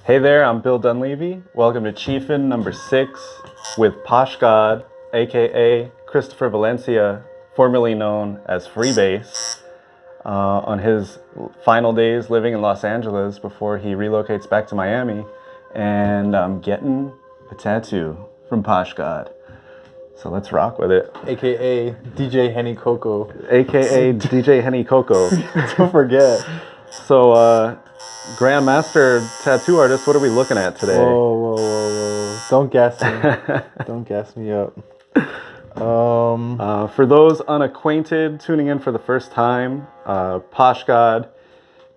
Hey there, I'm Bill Dunleavy. Welcome to CHIEFIN number 6 with Posh God, aka Christopher Valencia, formerly known as Freebase, on his final days living in Los Angeles before he relocates back to Miami. And I'm getting a tattoo from Posh God. So let's rock with it. AKA DJ Henny Coco. AKA DJ Henny Coco. Don't forget. So, Grandmaster Tattoo Artist, what are we looking at today? Whoa. Don't gas me. Don't gas me up. For those unacquainted tuning in for the first time, Posh God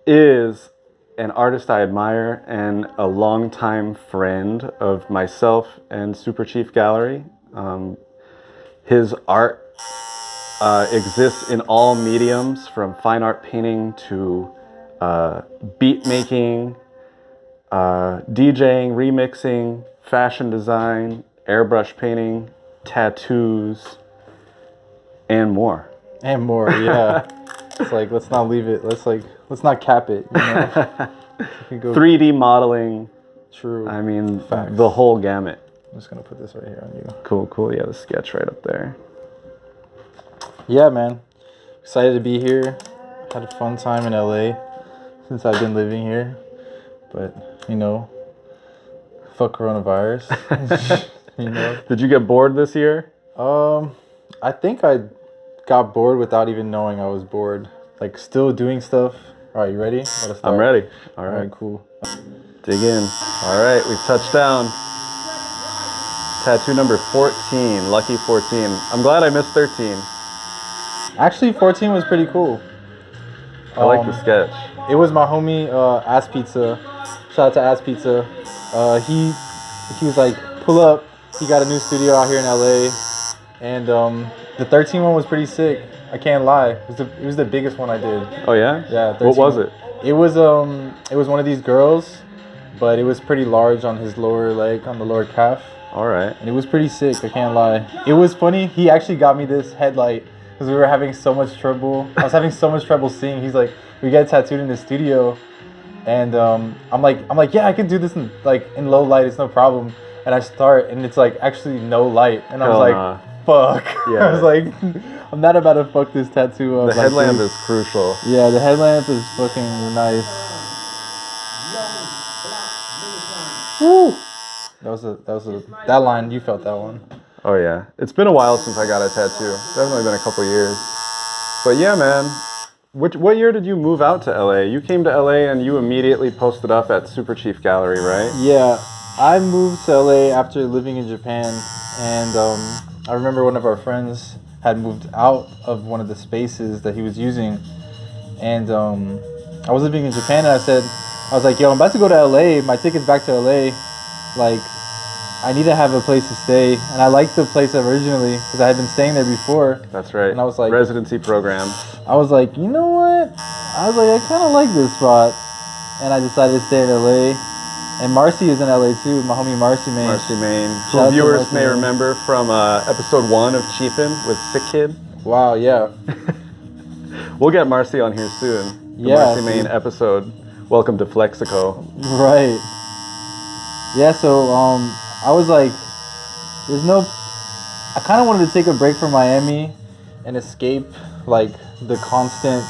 is an artist I admire and a longtime friend of myself and Superchief Gallery. His art exists in all mediums, from fine art painting to beat making, DJing, remixing, fashion design, airbrush painting, tattoos, and more. And more, yeah. It's like, let's not leave it. Let's not cap it. You know? We go 3D modeling. True. I mean, Facts. the whole gamut. I'm just gonna put this right here on you. Cool. Yeah, the sketch right up there. Yeah, man. Excited to be here. Had a fun time in LA since I've been living here. But, you know, fuck coronavirus. You know? Did you get bored this year? I think I got bored without even knowing I was bored. Like, still doing stuff. All right, you ready? Let us start. I'm ready. All All right, right, cool. dig in. All right, we've touched down. Tattoo number 14, lucky 14. I'm glad I missed 13. Actually, 14 was pretty cool. I like the sketch. It was my homie, Ass Pizza. Shout out to Ass Pizza. He was like, pull up. He got a new studio out here in LA. And the 13 one was pretty sick. I can't lie. It was the biggest one I did. Oh yeah? Yeah. 13. What was it? It was one of these girls, but it was pretty large on his lower leg, on the lower calf. All right. And it was pretty sick, I can't lie. It was funny, he actually got me this headlight because we were having so much trouble. I was having so much trouble seeing. He's like, we get tattooed in the studio. And I'm like, yeah, I can do this in low light, it's no problem. And I start and it's like actually no light. And I was like, fuck. Yeah. I was like, I'm not about to fuck this tattoo up. The headlamp is crucial. Yeah, the headlamp is fucking nice. Woo! That line, you felt that one. Oh yeah. It's been a while since I got a tattoo. Definitely been a couple years. But yeah, man. What year did you move out to LA? You came to LA and you immediately posted up at Superchief Gallery, right? Yeah, I moved to LA after living in Japan, and I remember one of our friends had moved out of one of the spaces that he was using, and I was living in Japan, and I was like, yo, I'm about to go to LA, my ticket's back to LA, like, I need to have a place to stay. And I liked the place originally because I had been staying there before. That's right. And I was like, residency program. I was like, you know what? I was like, I kind of like this spot. And I decided to stay in LA. And Marcy is in LA too, my homie Marcy Main. Marcy Main. Shout out Who to viewers Marcy may Main. remember from episode 1 of CHIEFIN with Sick Kid. Wow, yeah. We'll get Marcy on here soon. The Yeah, Marcy Main episode. Welcome to Flexico. Right. Yeah, so I was like, I kind of wanted to take a break from Miami and escape like the constant,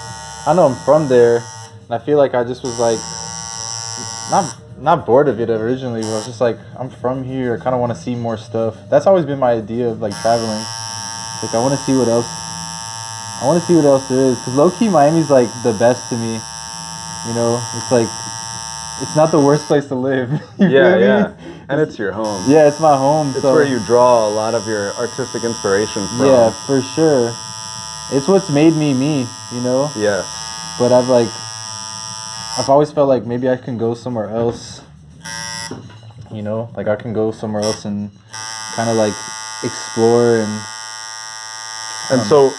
I know I'm from there, and I feel like I just was like, not bored of it originally, but I was just like, I'm from here, I kind of want to see more stuff. That's always been my idea of like traveling. Like, I want to see what else there is, because low-key Miami's like the best to me, you know. It's like, it's not the worst place to live. You feel me? And it's your home. Yeah, it's my home. It's where you draw a lot of your artistic inspiration from. Yeah, for sure. It's what's made me, you know? Yes. But I've always felt like maybe I can go somewhere else, you know? Like, I can go somewhere else and kind of like explore and so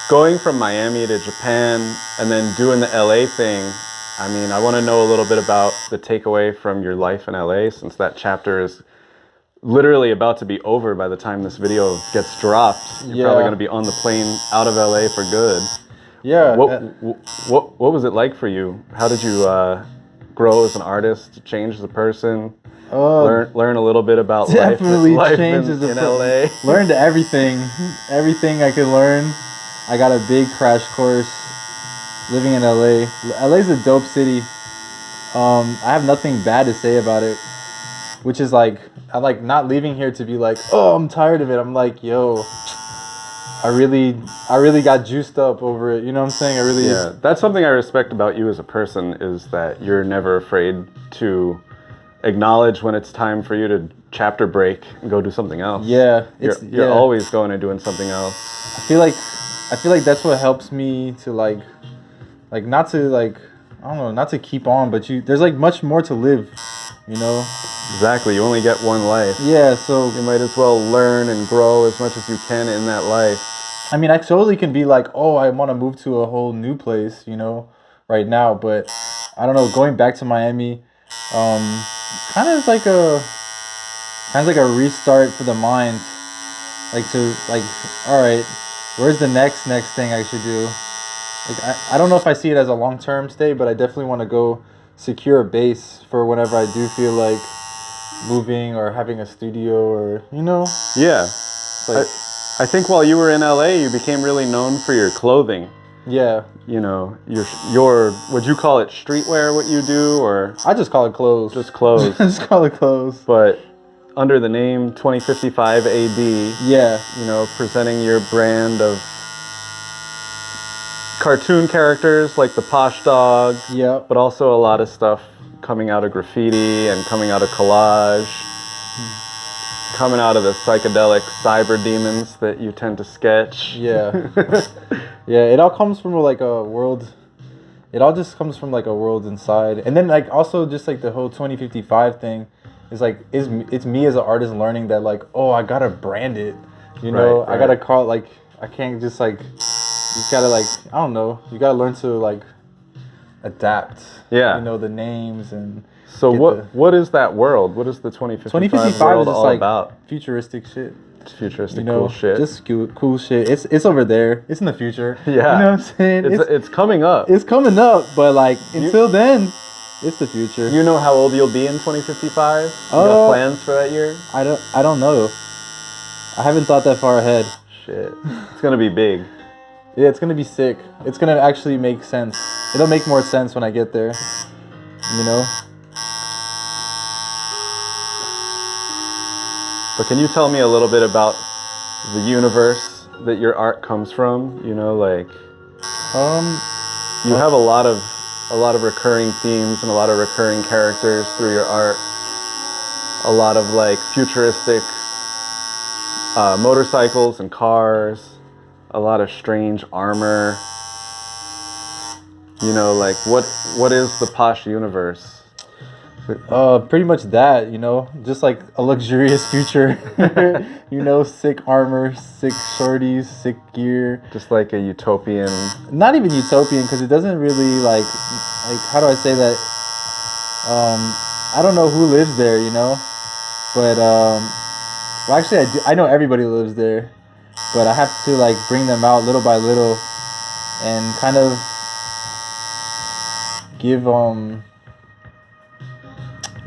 going from Miami to Japan and then doing the LA thing, I mean, I want to know a little bit about the takeaway from your life in LA, since that chapter is literally about to be over by the time this video gets dropped. You're probably going to be on the plane out of LA for good. Yeah. What was it like for you? How did you grow as an artist, change as a person, Oh, learn a little bit about definitely life changes in LA? Learned everything I could learn. I got a big crash course living in LA. LA's a dope city. I have nothing bad to say about it, which is like I like not leaving here to be like, oh, I'm tired of it. I'm like, yo, I really got juiced up over it. You know what I'm saying? Yeah, that's something I respect about you as a person, is that you're never afraid to acknowledge when it's time for you to chapter break and go do something else. Yeah, you're always going and doing something else. I feel like that's what helps me to like not to like, I don't know, not to keep on, but there's like much more to live, you know? Exactly. You only get one life. Yeah, so you might as well learn and grow as much as you can in that life. I mean, I totally can be like, oh, I want to move to a whole new place, you know, right now, but I don't know, going back to Miami, kind of like a restart for the mind, all right, where's the next thing I should do? Like, I don't know if I see it as a long-term stay, but I definitely want to go secure a base for whenever I do feel like moving or having a studio, or, you know? Yeah. Like, I think while you were in LA, you became really known for your clothing. Yeah. You know, your would you call it streetwear, what you do, or? I just call it clothes. Just clothes. Just call it clothes. But under the name 2055 AD, yeah, you know, presenting your brand of cartoon characters like the Posh Dog. Yeah. But also a lot of stuff coming out of graffiti and coming out of collage. Coming out of the psychedelic cyber demons that you tend to sketch. Yeah. Yeah, it all comes from like a world. It all just comes from like a world inside. And then like also just like the whole 2055 thing is like, it's me as an artist learning that like, oh, I gotta brand it. You know, right. I gotta call it like, I can't just like, you gotta like, I don't know, you gotta learn to like adapt. Yeah. You know, the names and... So what is that world? What is the 2055 world all like about? Futuristic shit. It's futuristic, you know, cool shit. Just cool shit. It's over there. It's in the future. Yeah. You know what I'm saying? It's coming up. It's coming up, but like until then, it's the future. You know how old you'll be in 2055? You got plans for that year? I don't know. I haven't thought that far ahead. Shit. It's gonna be big. Yeah, it's gonna be sick. It's gonna actually make sense. It'll make more sense when I get there. You know? But can you tell me a little bit about the universe that your art comes from? You know, like, you have a lot of recurring themes and a lot of recurring characters through your art. A lot of like futuristic motorcycles and cars. A lot of strange armor. You know, like what is the Posh universe? Pretty much that, you know, just like a luxurious future, you know, sick armor, sick shorties, sick gear. Just like a utopian. Not even utopian, because it doesn't really like, how do I say that? I don't know who lives there, you know, but, well, actually I know everybody lives there, but I have to like bring them out little by little and kind of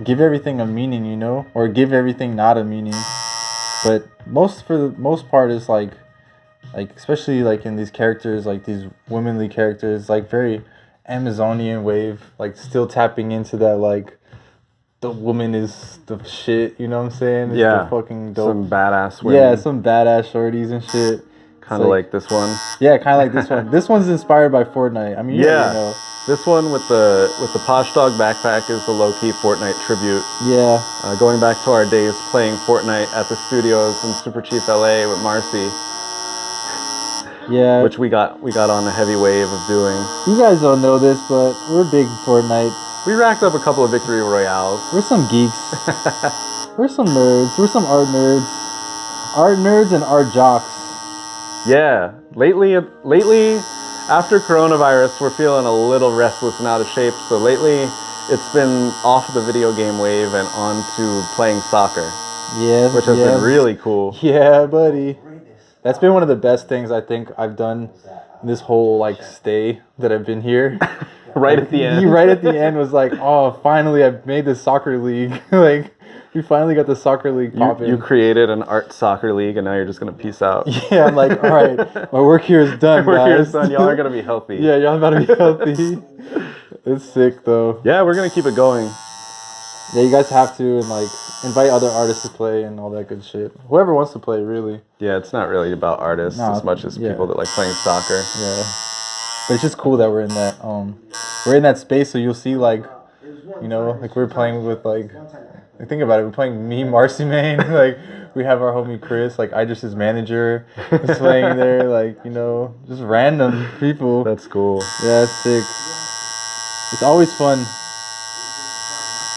give everything a meaning, you know, or give everything not a meaning. But for the most part is like especially like in these characters, like these womanly characters, like very Amazonian wave, like still tapping into that like the woman is the shit, you know what I'm saying? It's yeah, the fucking dope. Some badass women. Yeah, some badass shorties and shit. Kind of like this one. Yeah, kind of like this one. This one's inspired by Fortnite. I mean, you know. This one with the Posh Dog backpack is the low-key Fortnite tribute. Yeah. Going back to our days playing Fortnite at the studios in Superchief LA with Marcy. Yeah. Which we got on a heavy wave of doing. You guys don't know this, but we're big Fortnite. We racked up a couple of victory royales. We're some geeks. We're some nerds. We're some art nerds. Art nerds and art jocks. Yeah. Lately, after coronavirus, we're feeling a little restless and out of shape. So lately, it's been off the video game wave and on to playing soccer. Yeah. Which has been really cool. Yeah, buddy. That's been one of the best things I think I've done in this whole like stay that I've been here. Right at the end. He right at the end was like, "Oh, finally, I made this soccer league. Like, we finally got the soccer league popping." You created an art soccer league, and now you're just gonna peace out. Yeah, I'm like, all right, my work here is done, My work here guys. is done. Y'all are gonna be healthy. Yeah, y'all about to be healthy. It's sick though. Yeah, we're gonna keep it going. Yeah, you guys have to, and like invite other artists to play and all that good shit. Whoever wants to play, really. Yeah, it's not really about artists as much as people that like playing soccer. Yeah, but it's just cool that we're in that space. So you'll see like, you know, like we're playing with like think about it. We're playing me, Marcy Main. Like we have our homie Chris, like Idris's manager, is playing there. Like, you know, just random people. That's cool. Yeah, it's sick. It's always fun.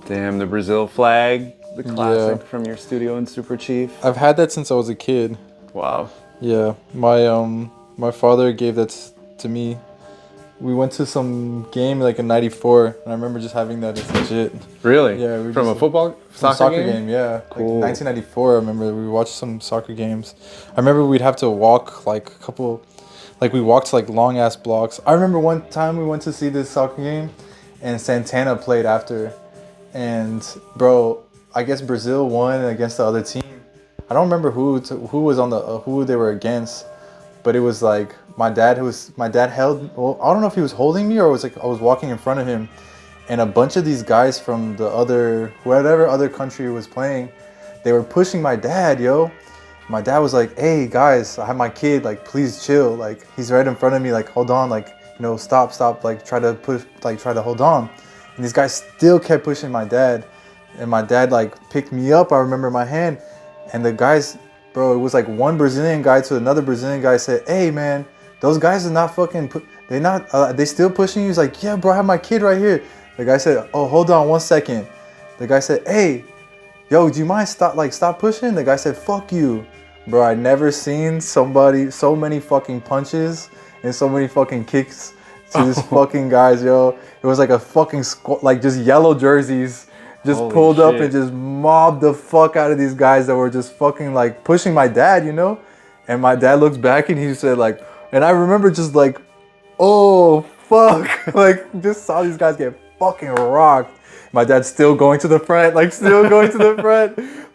Damn, the Brazil flag, the classic from your studio in Superchief. I've had that since I was a kid. Wow. Yeah, my father gave that to me. We went to some game like in '94, and I remember just having that. It's legit. Really? Yeah, we from just, a football soccer game? Yeah, Cool. Like 1994. I remember we watched some soccer games. I remember we'd have to walk like a couple, like we walked like long ass blocks. I remember one time we went to see this soccer game, and Santana played after. And bro, I guess Brazil won against the other team. I don't remember who was on the who they were against, but it was like my dad held. Well, I don't know if he was holding me or it was like I was walking in front of him, and a bunch of these guys from the whatever other country was playing, they were pushing my dad, yo. My dad was like, "Hey guys, I have my kid. Like, please chill. Like, he's right in front of me. Like, hold on. Like, you know, stop. Like, try to hold on." And these guys still kept pushing my dad. And my dad like picked me up, I remember my hand. And the guys, bro, it was like one Brazilian guy to another Brazilian guy said, "Hey man, those guys are not fucking, they still pushing you?" He's like, "Yeah bro, I have my kid right here." The guy said, "Oh, hold on 1 second." The guy said, "Hey, yo, do you mind stop pushing?" The guy said, "Fuck you." Bro, I never seen so many fucking punches and so many fucking kicks to these fucking guys, yo. It was like a fucking like just yellow jerseys just Holy pulled up shit. and just mobbed the fuck out of these guys that were just fucking like pushing my dad, you know? And my dad looks back and he said like, and I remember just like, oh fuck, like just saw these guys get fucking rocked. My dad's still going to the front, like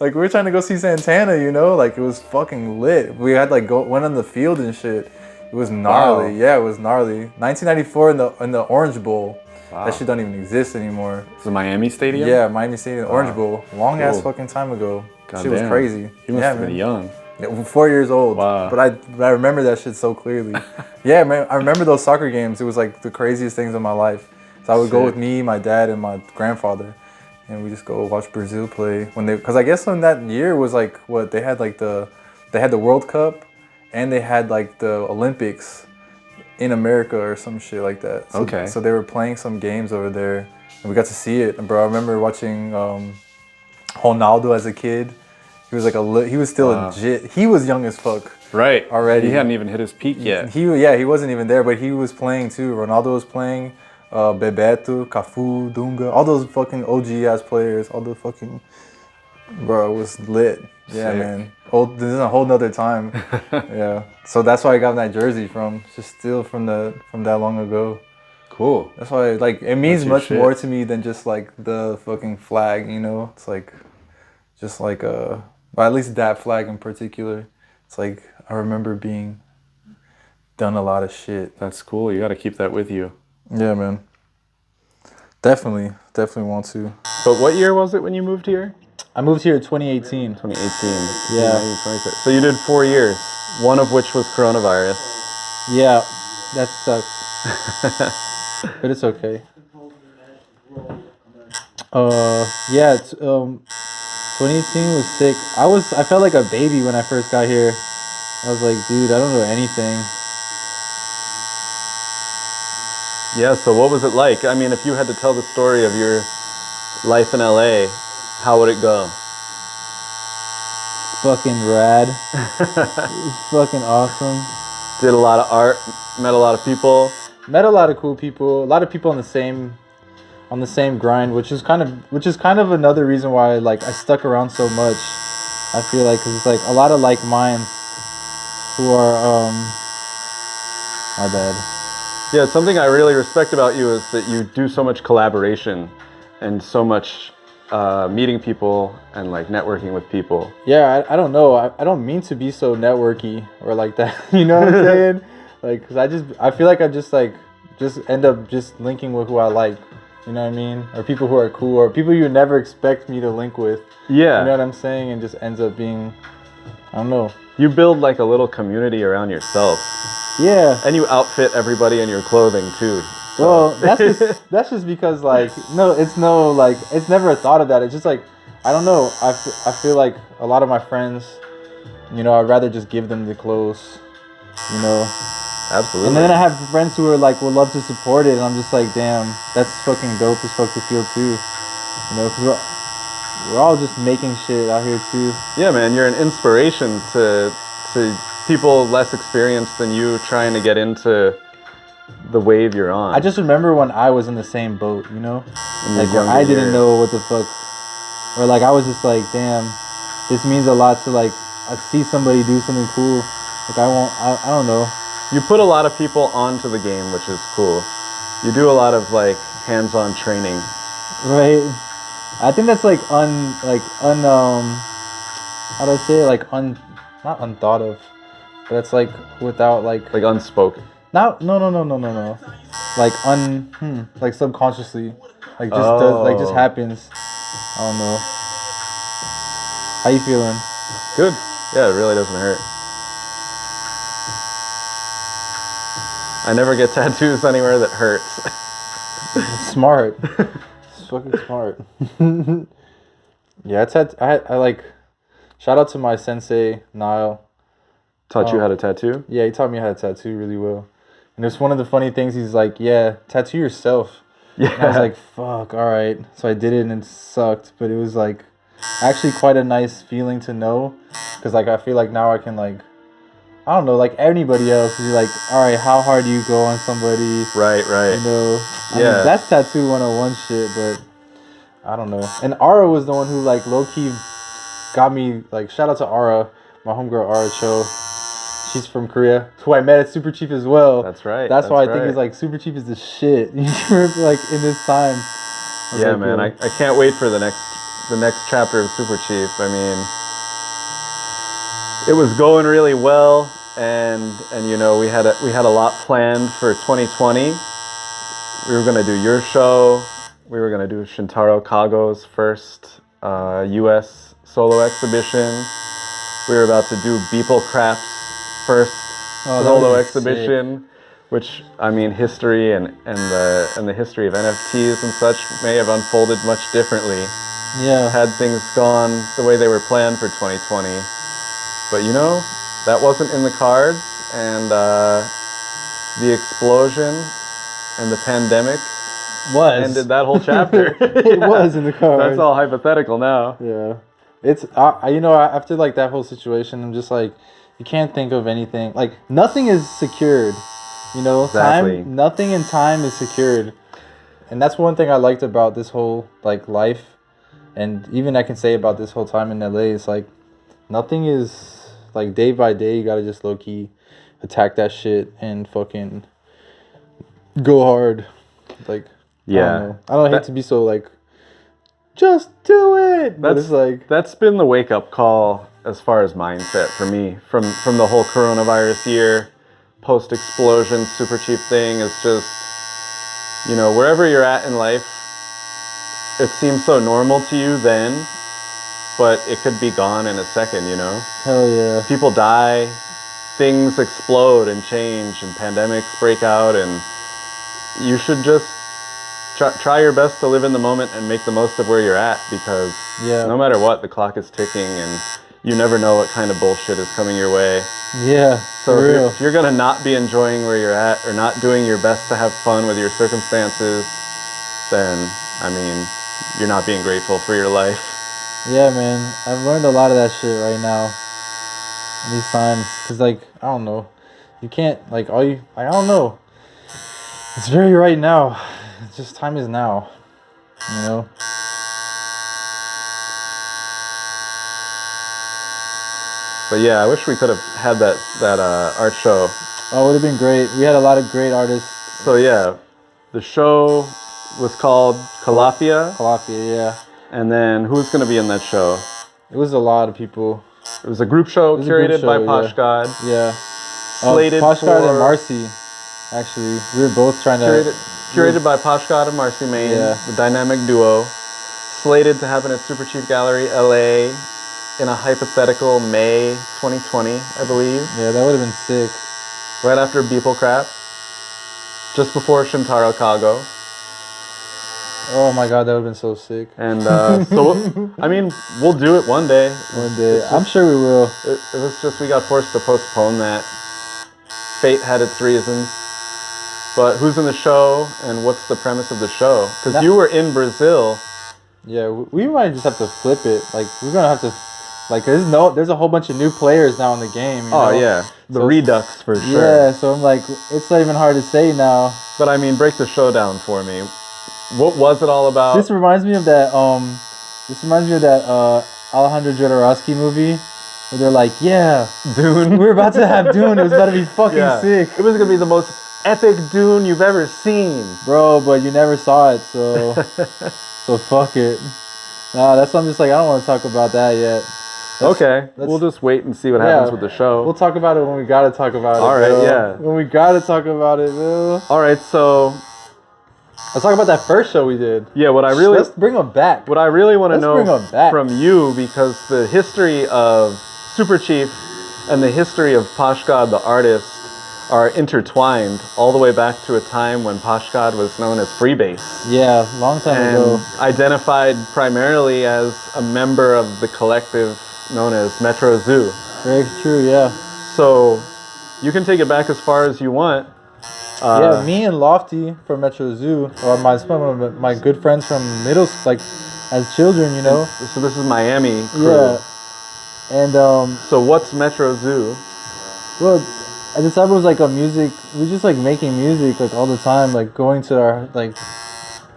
Like we were trying to go see Santana, you know? Like it was fucking lit. We had like went on the field and shit. It was gnarly. Wow. Yeah, it was gnarly. 1994 in the Orange Bowl. Wow. That shit don't even exist anymore. It's the Miami Stadium? Yeah, Miami Stadium, Orange Bowl. Long ass fucking time ago. God shit was crazy. You must have been young. Yeah, 4 years old. Wow. But I remember that shit so clearly. Yeah, man, I remember those soccer games. It was like the craziest things in my life. So I would go with me, my dad, and my grandfather. And we just go watch Brazil play because I guess in that year was like what they had like they had the World Cup and they had like the Olympics in America or some shit like that. So, okay. So they were playing some games over there and we got to see it. And bro, I remember watching Ronaldo as a kid. He was like he was still legit. He was young as fuck. Right. Already. He hadn't even hit his peak yet. He wasn't even there, but he was playing too. Ronaldo was playing. Bebeto, Cafu, Dunga, all those fucking OG ass players, all the fucking, bro, it was lit. Yeah, sick. Man. This is a whole nother time. Yeah. So that's why I got that jersey from. Just still from that long ago. Cool. That's why like it means much more to me than just like the fucking flag, you know? It's like just like well, at least that flag in particular. It's like I remember being done a lot of shit. That's cool. You got to keep that with you. Yeah, man. Definitely want to. But what year was it when you moved here? I moved here in 2018. 2018. Yeah. So you did 4 years, one of which was coronavirus. Yeah, that sucks. But it's okay. Yeah, 2018 was sick. I felt like a baby when I first got here. I was like, dude, I don't know anything. Yeah, so what was it like? I mean, if you had to tell the story of your life in LA, how would it go? Fucking rad. It was fucking awesome. Did a lot of art, met a lot of people. Met a lot of cool people. A lot of people on the same grind, which is kind of another reason why like I stuck around so much. I feel like because it's like a lot of like minds who are my bad. Yeah, something I really respect about you is that you do so much collaboration and so much meeting people and like networking with people. Yeah, I don't know. I don't mean to be so networky or like that. You know what I'm saying? Like, cause I feel like I just end up just linking with who I like. You know what I mean? Or people who are cool, or people you would never expect me to link with. Yeah. You know what I'm saying? And just ends up being, I don't know. You build like a little community around yourself. Yeah. And you outfit everybody in your clothing too. So. Well, that's just because like it's never a thought of that. It's just like, I don't know. I feel like a lot of my friends, you know, I'd rather just give them the clothes, you know. Absolutely. And then I have friends who are like, would love to support it, and I'm just like, damn, that's fucking dope as fuck to feel too, you know, because we're all just making shit out here too. Yeah, man, you're an inspiration to people less experienced than you trying to get into the wave you're on. I just remember when I was in the same boat, you know, like when I didn't know what the fuck, or like I was just like, damn, this means a lot to like I see somebody do something cool. Like I don't know. You put a lot of people onto the game, which is cool. You do a lot of like hands-on training. Right. I think that's like how do I say it? Like not unthought of, but it's like without like unspoken. No. Like like subconsciously, like just happens. I don't know. How you feeling? Good. Yeah, it really doesn't hurt. I never get tattoos anywhere that hurts. Smart. It's fucking smart. Yeah, I like. Shout out to my sensei Niall. Taught you how to tattoo? Yeah, he taught me how to tattoo really well. And it's one of the funny things. He's like, "Yeah, tattoo yourself." Yeah. And I was like, "Fuck, all right." So I did it, and it sucked, but it was like actually quite a nice feeling to know, because like I feel like now I can like, I don't know, like anybody else, you're like, all right, how hard do you go on somebody? Right. You know, I mean, that's tattoo 101 shit, but I don't know. And Ara was the one who like low key got me, like, shout out to Ara, my homegirl Ara Cho. She's from Korea, who I met at Superchief as well. That's right. That's why I think it's like Superchief is the shit. You remember, like in this time. Yeah, like, man, I can't wait for the next chapter of Superchief. I mean, it was going really well, and you know, we had a lot planned for 2020. We were gonna do your show. We were gonna do Shintaro Kago's first U.S. solo exhibition. We were about to do Beeple Crap's first solo exhibition, sick. Which, I mean, history and the history of NFTs and such may have unfolded much differently. Yeah. Had things gone the way they were planned for 2020. But you know, that wasn't in the cards, and the explosion and the pandemic ended that whole chapter. It was in the cards. That's all hypothetical now. Yeah. It's, you know, after like that whole situation, I'm just like, you can't think of anything. Like, nothing is secured. You know, exactly. Nothing in time is secured. And that's one thing I liked about this whole, like, life. And even I can say about this whole time in LA, it's like, nothing is, like, day by day, you gotta just low-key attack that shit and fucking go hard. Like, yeah. I don't hate to be so, like, just do it. But it's like, that's been the wake-up call as far as mindset for me from the whole coronavirus year, post-explosion Superchief thing. Is just, you know, wherever you're at in life, it seems so normal to you then, but it could be gone in a second, you know? Hell yeah. People die, things explode and change, and pandemics break out, and you should just try your best to live in the moment and make the most of where you're at, because no matter what, the clock is ticking, and you never know what kind of bullshit is coming your way. Yeah, so if you're gonna not be enjoying where you're at, or not doing your best to have fun with your circumstances, then, I mean, you're not being grateful for your life. Yeah, man, I've learned a lot of that shit right now in these times, because, like, I don't know, you can't, like, I don't know, it's very right now. It's just time is now, you know? But yeah, I wish we could have had that art show. Oh, it would have been great. We had a lot of great artists So yeah, the show was called Calafia. Calafia, yeah. And then who's going to be in that show? It was a lot of people. It was a group show curated by Posh God. Yeah. Slated Posh for... God and Marcy, actually. We were both trying to... Curated by Posh God and Marcy Main, the dynamic duo. Slated to happen at Superchief Gallery, LA, in a hypothetical May 2020, I believe. Yeah, that would have been sick. Right after Beeple Crap. Just before Shintaro Kago. Oh my god, that would have been so sick. And so, I mean, we'll do it one day. One day. I'm sure we will. It was just we got forced to postpone that. Fate had its reasons. But who's in the show and what's the premise of the show? Because you were in Brazil. Yeah, we might just have to flip it. Like, we're going to have to... Like, there's a whole bunch of new players now in the game. You know? Yeah. The Redux for sure. Yeah, so I'm like, it's not even hard to say now. But I mean, break the show down for me. What was it all about? This reminds me of that Alejandro Jodorowsky movie where they're like, yeah, Dune. We're about to have Dune. It was about to be fucking sick. It was gonna be the most epic Dune you've ever seen, bro. But you never saw it, so so fuck it. Nah, that's why I'm just like, I don't want to talk about that yet. We'll just wait and see what happens with the show. We'll talk about it when we gotta talk about it. All right, Bill. When we gotta talk about it, Bill. All right, so let's talk about that first show we did. Yeah, let's bring them back. What I really want to know from you, because the history of Superchief and the history of Poshgod, the artist, are intertwined all the way back to a time when Poshgod was known as Freebase. Yeah, long time ago. Identified primarily as a member of the collective known as Metro Zoo. Very true, yeah. So you can take it back as far as you want. Yeah, me and Lofty from Metro Zoo are my good friends from as children, you know. So this is Miami crew. Yeah. And so what's Metro Zoo? Well, at the time it was like we just like making music like all the time, like going to our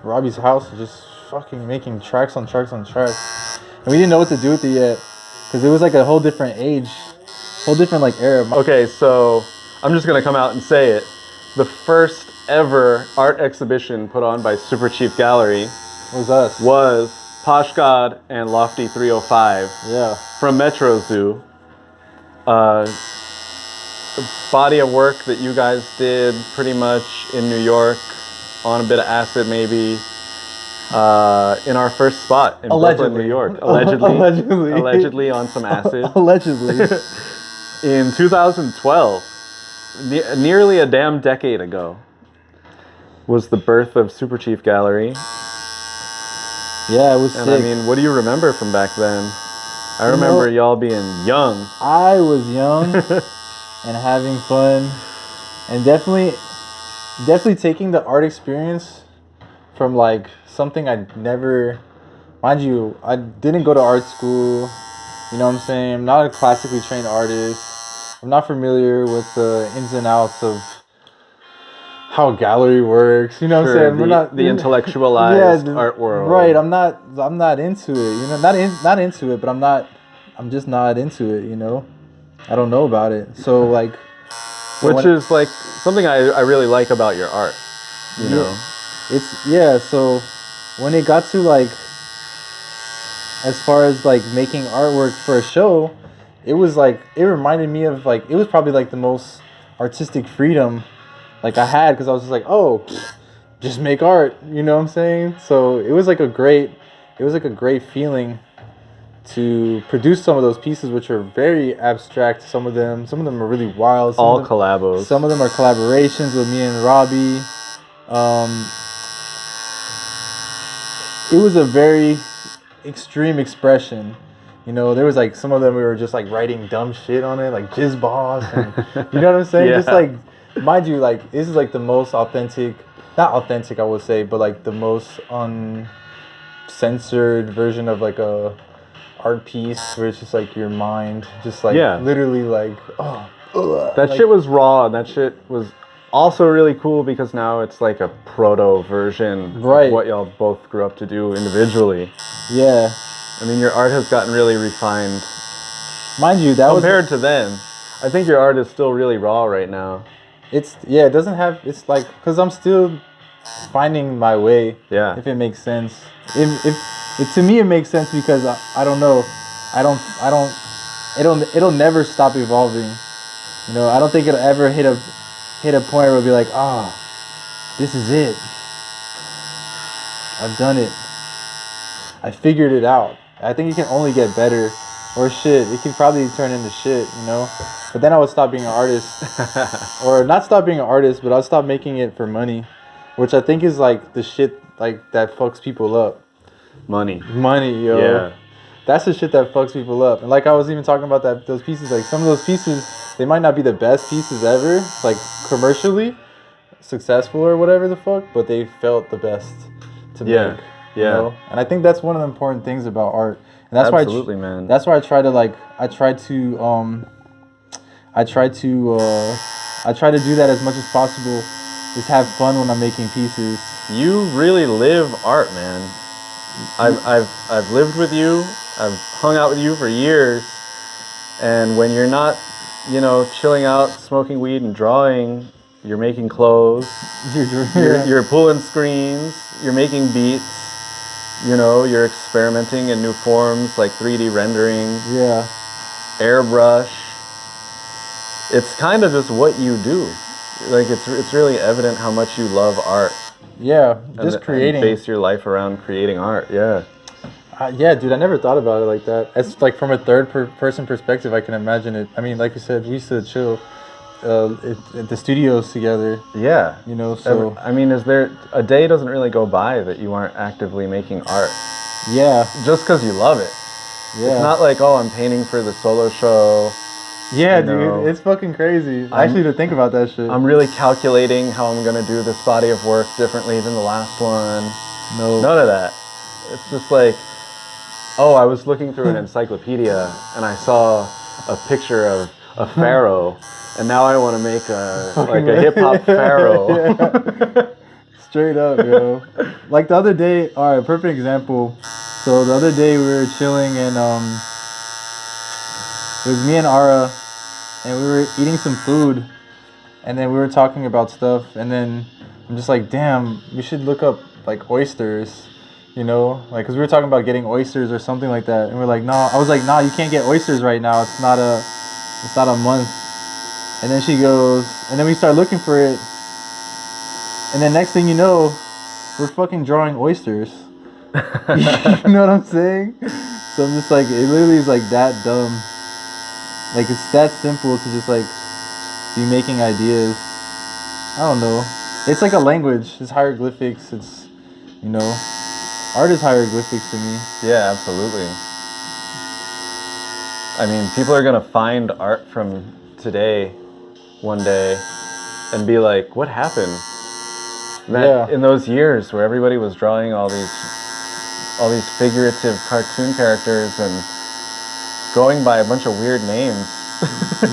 Robbie's house and just fucking making tracks on tracks on tracks. And we didn't know what to do with it yet, because it was like a whole different age, whole different era. Okay, so I'm just gonna come out and say it. The first ever art exhibition put on by Superchief Gallery was Posh God and Lofty 305 from Metro Zoo. A body of work that you guys did pretty much in New York on a bit of acid maybe in our first spot in Brooklyn, New York. Allegedly on some acid. Allegedly. In 2012. Nearly a damn decade ago was the birth of Superchief Gallery. Yeah, it was sick. I mean, what do you remember from back then? I remember y'all being young. I was young and having fun, and definitely taking the art experience from something I'd never... Mind you, I didn't go to art school. You know what I'm saying? I'm not a classically trained artist. I'm not familiar with the ins and outs of how gallery works. You know what I'm saying? We're not the intellectualized art world. Right. I'm not into it. You know, not into it, but I'm just not into it, you know? I don't know about it. So which is something I really like about your art. You know? So when it got to as far as making artwork for a show, it was it reminded me of it was probably the most artistic freedom I had, because I was just just make art, you know what I'm saying? So it was a great feeling to produce some of those pieces, which are very abstract. Some of them are really wild. All collabos. Some of them are collaborations with me and Robbie. It was a very extreme expression. You know, there was some of them we were just writing dumb shit on it, jizz boss, and you know what I'm saying? Just mind you, this is the most authentic, not authentic I would say, but the most uncensored version of a art piece, where it's just your mind, just literally that shit was raw, and that shit was also really cool because now it's a proto version of what y'all both grew up to do individually. Yeah. I mean, your art has gotten really refined. Mind you, compared to then. I think your art is still really raw right now. it doesn't have, it's like, because I'm still finding my way. Yeah. If it makes sense. To me it makes sense because I don't know. It'll never stop evolving. You know, I don't think it'll ever hit a point where it'll be like, this is it. I've done it. I figured it out. I think it can only get better. Or shit. It could probably turn into shit, you know? But then I would stop being an artist. Or not stop being an artist, but I'll stop making it for money. Which I think is like the shit like that fucks people up. Money, yo. Yeah. That's the shit that fucks people up. And like I was even talking about those pieces, like some of those pieces, they might not be the best pieces ever, like commercially successful or whatever the fuck, but they felt the best to make. Yeah. You know? And I think that's one of the important things about art. And that's Absolutely, why man. That's why I try to do that as much as possible. Just have fun when I'm making pieces. You really live art, man. I've lived with you. I've hung out with you for years. And when you're not, you know, chilling out, smoking weed and drawing, you're making clothes. You're pulling screens. You're making beats. You know, you're experimenting in new forms like 3D rendering. Yeah. Airbrush. It's kind of just what you do. Like it's really evident how much you love art. Yeah, just creating. And base your life around creating art. Yeah. Yeah, dude, I never thought about it like that. It's like from a third person perspective, I can imagine it. I mean, like you said, we used to chill at the studios together. Yeah. You know, so. I mean, is there a day doesn't really go by that you aren't actively making art? Yeah. Just because you love it. Yeah. It's not like, oh, I'm painting for the solo show. Yeah, dude, it's fucking crazy. Actually, to think about that shit. I'm really calculating how I'm going to do this body of work differently than the last one. No. None of that. It's just like, oh, I was looking through an encyclopedia and I saw a picture of a pharaoh, and now I want to make a hip-hop pharaoh. Yeah. Straight up, yo. Like the other day, all right, perfect example. So the other day we were chilling and it was me and Ara, and we were eating some food, and then we were talking about stuff, and then I'm just like, damn, we should look up like oysters, you know, like, cause we were talking about getting oysters or something like that, and we're like, no, I was like, nah, you can't get oysters right now. It's not a month. And then she goes, and then we start looking for it, and then next thing you know, we're fucking drawing oysters. You know what I'm saying? So I'm just like, it literally is like that dumb. Like, it's that simple to just, like, be making ideas. I don't know. It's like a language. It's hieroglyphics. It's, you know, art is hieroglyphics to me. Yeah, absolutely. I mean, people are going to find art from today one day and be like, what happened? In those years where everybody was drawing all these figurative cartoon characters and going by a bunch of weird names.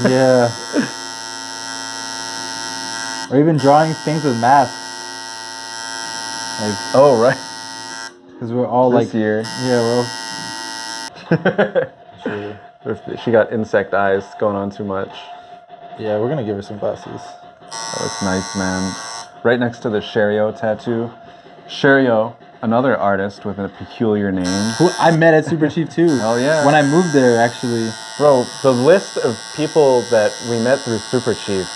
Yeah. Or even drawing things with masks. Like, oh, right. Because we're all this like... year. Yeah, True. She got insect eyes going on too much. Yeah, we're going to give her some glasses. Oh, it's nice, man. Right next to the Sherio tattoo. Sherio, another artist with a peculiar name. Who I met at Superchief too. Oh yeah. When I moved there, actually. Bro, the list of people that we met through Superchief,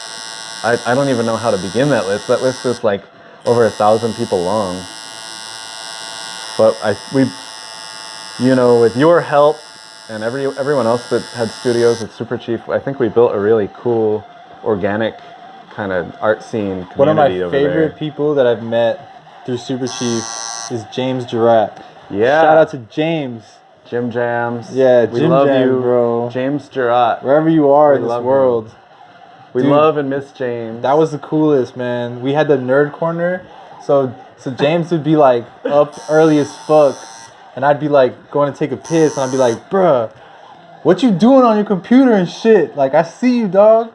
I don't even know how to begin that list. That list is like over 1,000 people long. But we, you know, with your help and everyone else that had studios at Superchief, I think we built a really cool, organic kind of art scene community. One of my over favorite there. people that I've met through Superchief is James Gerard. Yeah. Shout out to James. Jim Jams. Yeah, we Jim love Jam, you, bro. James Gerard. Wherever you are in this world. We Dude, love and miss James. That was the coolest, man. We had the nerd corner. So James would be like up early as fuck. And I'd be like going to take a piss. And I'd be like, bruh, what you doing on your computer and shit? Like, I see you, dog.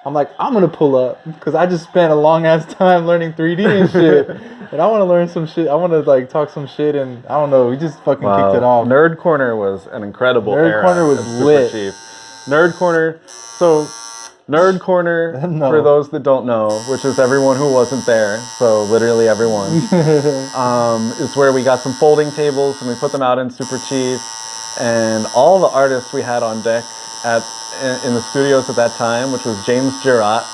I'm like, I'm going to pull up. Because I just spent a long ass time learning 3D and shit. And I want to learn some shit. I want to like talk some shit. And I don't know. We just fucking kicked it off. Nerd Corner was an incredible era. Nerd Corner was lit. Chief. Nerd Corner. So Nerd Corner, No. for those that don't know, which is everyone who wasn't there, so literally everyone, is where we got some folding tables and we put them out in Superchief. And all the artists we had on deck in the studios at that time, which was James Girat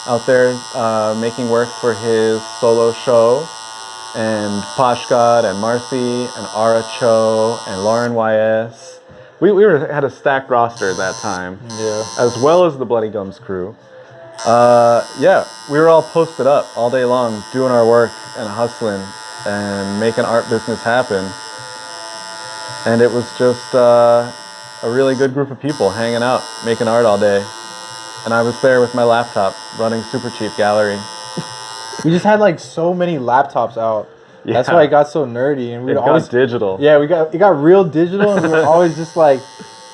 out there making work for his solo show, and Posh God and Marcy and Ara Cho and Lauren YS. We had a stacked roster at that time, as well as the Bloody Gums crew. Yeah, we were all posted up all day long, doing our work and hustling and making art business happen. And it was just a really good group of people hanging out, making art all day. And I was there with my laptop running Superchief Gallery. We just had like so many laptops out. Yeah. That's why it got so nerdy, and we got digital. Yeah, it got real digital, and we were always just like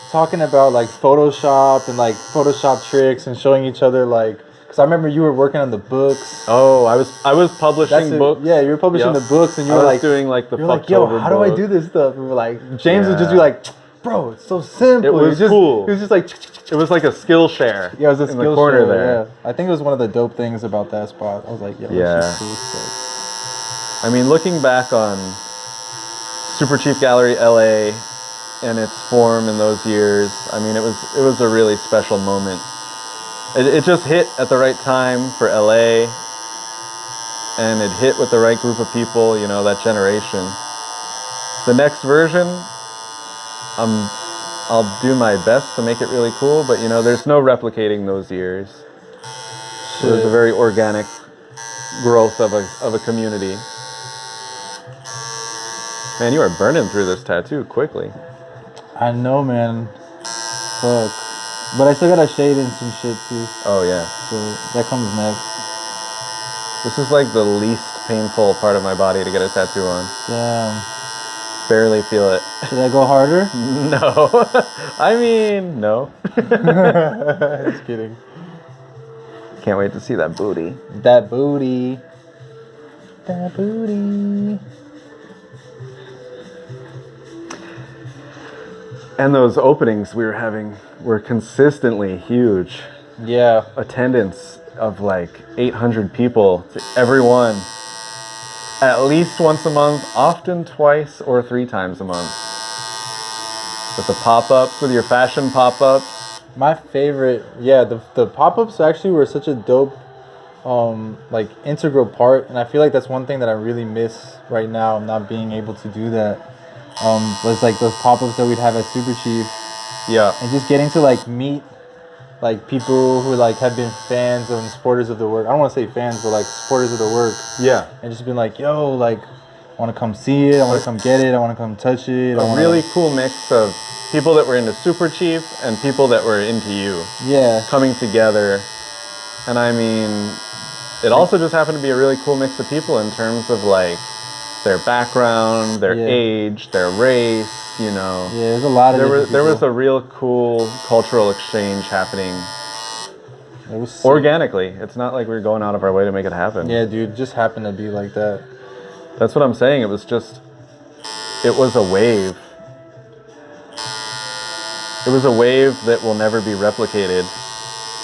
talking about like Photoshop and like Photoshop tricks and showing each other like. Because I remember you were working on the books. Oh, I was publishing books. Yeah, you were publishing the books, and you were like doing like the. You're like, yo, how do I do this stuff? And we're like, James would just be like, bro, it's so simple. It was cool. It was just like. It was like a skill share. Yeah, it was a skill corner share there. Yeah, I think it was one of the dope things about that spot. I was like, yeah. Cool stuff. I mean, looking back on Superchief Gallery LA and its form in those years, I mean, it was a really special moment. It just hit at the right time for LA, and it hit with the right group of people, you know, that generation. The next version, I'll do my best to make it really cool, but you know, there's no replicating those years. It was a very organic growth of a community. Man, you are burning through this tattoo quickly. I know, man. Fuck. But I still gotta shade in some shit too. Oh yeah. So that comes next. This is like the least painful part of my body to get a tattoo on. Damn. Barely feel it. Should I go harder? No. I mean, no. Just kidding. Can't wait to see that booty. That booty. That booty. And those openings we were having were consistently huge. Yeah. Attendance of like 800 people to everyone. At least once a month, often twice or 3 times a month. With the pop-ups, with your fashion pop-ups. My favorite, the pop-ups actually were such a dope, like integral part, and I feel like that's one thing that I really miss right now, not being able to do that. Was like those pop-ups that we'd have at Superchief. Yeah. And just getting to like meet like people who like have been fans and supporters of the work. I don't want to say fans, but like supporters of the work. Yeah. And just been like, yo, like, I want to come see it. I want to come get it. I want to come touch it. A really cool mix of people that were into Superchief and people that were into you. Yeah. Coming together. And I mean, it also just happened to be a really cool mix of people in terms of like their background, their age, their race, you know. Yeah, there's a lot of there was a real cool cultural exchange happening. It was organically. It's not like we were going out of our way to make it happen. Yeah, dude, it just happened to be like that. That's what I'm saying. It was a wave. It was a wave that will never be replicated.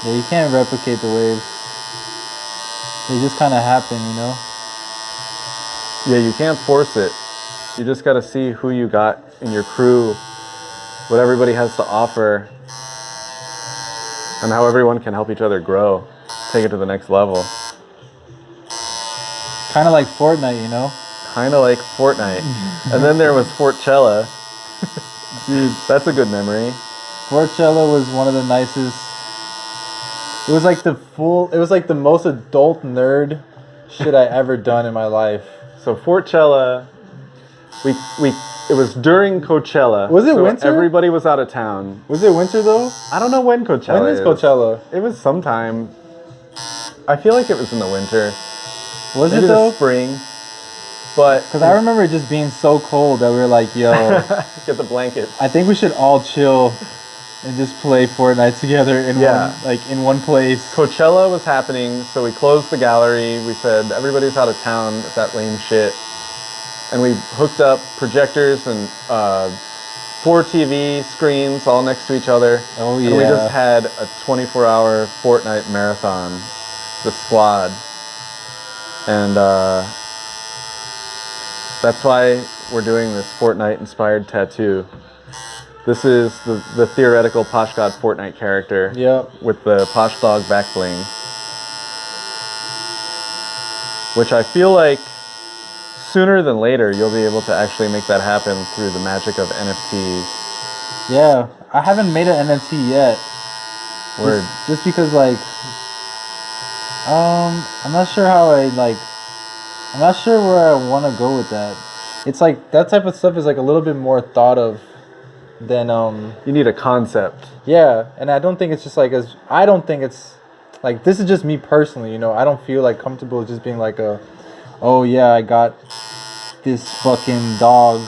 Yeah, you can't replicate the waves. They just kind of happen, you know? Yeah, you can't force it. You just got to see who you got in your crew, what everybody has to offer, and how everyone can help each other grow, take it to the next level. Kind of like Fortnite, you know? Kind of like Fortnite. And then there was Fortchella. Dude, that's a good memory. Fortchella was one of the nicest. It was like the most adult nerd shit I ever done in my life. So Fortchella, it was during Coachella. Was it winter? Everybody was out of town. Was it winter though? I don't know when Coachella When is Coachella? It was sometime. I feel like it was in the winter. Was Maybe it though? The spring. But because I remember it just being so cold that we were like, yo, get the blankets. I think we should all chill and just play Fortnite together in one place. Coachella was happening, so we closed the gallery. We said everybody's out of town with that lame shit, and we hooked up projectors and 4 TV screens all next to each other. Oh, And we yeah. just had a 24-hour Fortnite marathon, the squad. And that's why we're doing this Fortnite-inspired tattoo. This is the theoretical Poshgod Fortnite character. Yep. With the Posh Dog back bling. Which I feel like sooner than later you'll be able to actually make that happen through the magic of NFTs. Yeah, I haven't made an NFT yet. Word. Just because, like, I'm not sure how I'm not sure where I want to go with that. It's like, that type of stuff is like a little bit more thought of than, You need a concept. yeah, and I don't think it's just like, I don't think it's, like, this is just me personally, you know, I don't feel like comfortable just being like oh yeah, I got this fucking dog,